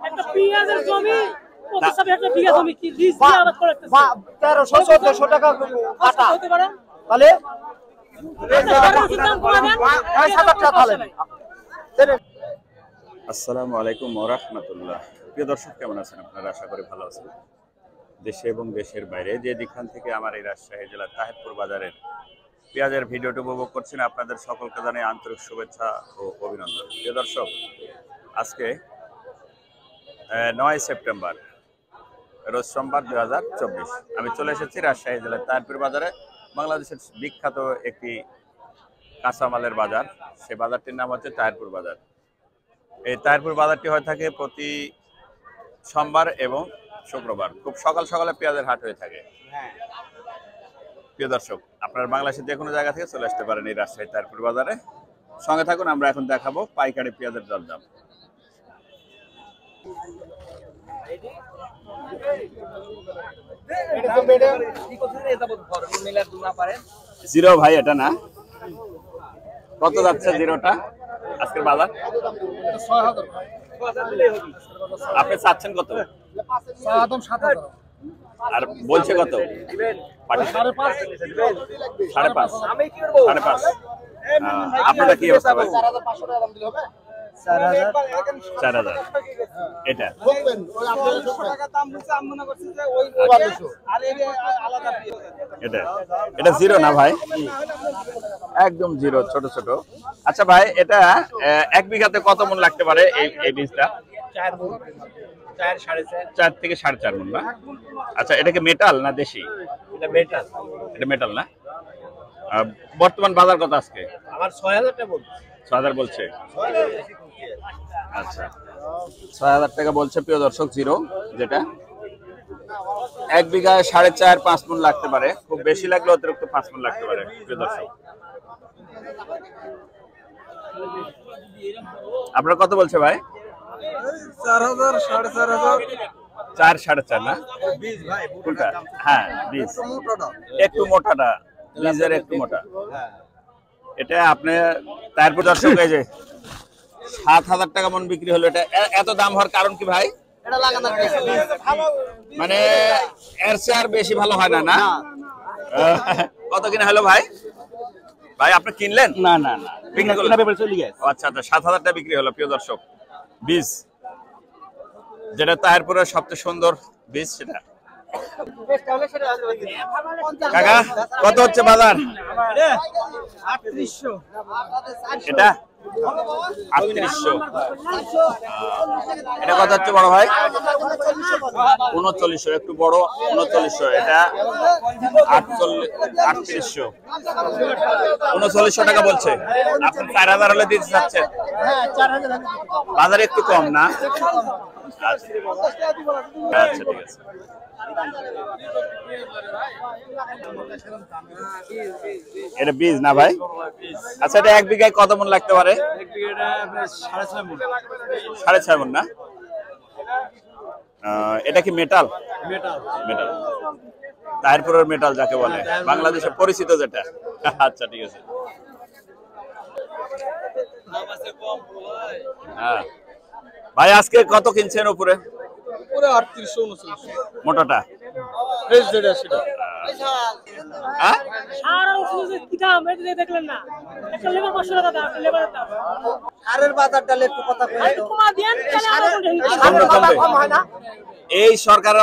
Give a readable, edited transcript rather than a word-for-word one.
একটা পেঁয়াজের জমি কত সব একটা বিঘা জমি কি লিজ দিয়ে আবাদ করে রাখতেছে 1300 1400 টাকা কাটা হতে পারে তাহলে আসসালামু আলাইকুম ওয়া রাহমাতুল্লাহ। প্রিয় দর্শক, কেমন আছেন আপনারা? আশা করি ভালো আছেন। দেশে এবং দেশের বাইরে যে যেখান থেকে আমার এই রাজশাহী জেলার তাহিরপুর বাজারের পেঁয়াজের ভিডিওটি উপভোগ করছেন, আপনাদের সকলকে জানাই আন্তরিক শুভেচ্ছা ও অভিনন্দন। প্রিয় দর্শক, আজকে 9 সেপ্টেম্বর, রোজ সোমবার 2024। আমি চলে এসেছি রাজশাহী জেলার তাহিরপুর বাজারে, বাংলাদেশের বিখ্যাত একটি কাঁচামালের বাজার। সেই বাজারটির নাম হচ্ছে তাহিরপুর বাজার। এই তাহিরপুর বাজারটি হয়ে থাকে প্রতি সোমবার এবং শুক্রবার। খুব সকাল সকালে পেঁয়াজের হাট হয়ে থাকে। প্রিয় দর্শক, আপনারা বাংলাদেশের যে কোনো জায়গা থেকে চলে আসতে পারেন এই রাজশাহী তাহিরপুর বাজারে। সঙ্গে থাকুন, আমরা এখন দেখাবো পাইকারি পেঁয়াজের দরদাম। জিরো ভাই, এটা না কত যাচ্ছে জিরোটা আজকের বাজার? আপনি চাচ্ছেন কত? আর বলছে কত? 5.5। আপনারা কি অবস্থা? 4,000। এটা এটা জিরো না ভাই? একদম জিরো, ছোট ছোট। আচ্ছা ভাই, এটা 1 বিঘাতে কত মন লাগতে পারে এই বীজটা? 4 থেকে 4.5 মন না? আচ্ছা, এটা কি মেটাল না দেশি? এটা মেটাল না? বর্তমান বাজার কত আজকে? আমার 6000 টাকা বলছে। 6000 বলছে। আচ্ছা, 6000 টাকা বলছে প্রিয় দর্শক, জিরো, যেটা 1 বিঘায় 4.5-5 মন লাগতে পারে। খুব বেশি লাগলে অতিরিক্ত 5 মন লাগতে পারে প্রিয় দর্শক। আপনার কত বলছে ভাই? 4000 4500 4 4.5 না? কোনটা? হ্যাঁ, বীজ একটু মোটাটা, বীজের একটু মোটা। এটা আপনি তারপর দর্শক, এই যে 7000 টাকা মন বিক্রি হলো। এটা এত দাম হওয়ার কারণ কি ভাই? মানে এর চেয়ে আর বেশি ভালো হয় না? না, কত কিনা হলো ভাই? ভাই আপনি কিনলেন? না না না, বিক্রি করলেন? আচ্ছা আচ্ছা, 7000 টাকা বিক্রি হলো প্রিয় দর্শক। বীজ যেটা তাহিরপুরের সবচেয়ে সুন্দর বীজ, সেটা। কাকা, কত হচ্ছে বাজার? এটা 3800। এটা কত হচ্ছে বড় ভাই? 3900, একটু বড় 3900। এটা 3800। 3900 টাকা বলছে। আপনি 4000 হলে দিতে চাচ্ছেন? বাজারে একটু কম না? আচ্ছা আচ্ছা, ঠিক আছে। এটা বীজ না ভাই? আচ্ছা, এটা 1 বিঘায় কত মন লাগতে পারে? 6.5 মন না? এটা কি মেটাল? মেটাল, তাহিরপুরের মেটাল যাকে বলে, বাংলাদেশে পরিচিত যেটা। আচ্ছা, ঠিক আছে। হ্যাঁ ভাই, আজকে কত কিনছেন উপরে? 3800 মোটাটা? হ্যাঁ, সারা ওষুধ কি দাম এটা দেখলেন না? একটা লেবার 500 টাকা দাম, একটা লেবারের দাম। আরের বাজারটা একটু কথা বলে কমা দেন, তাহলে আরো এই সরকার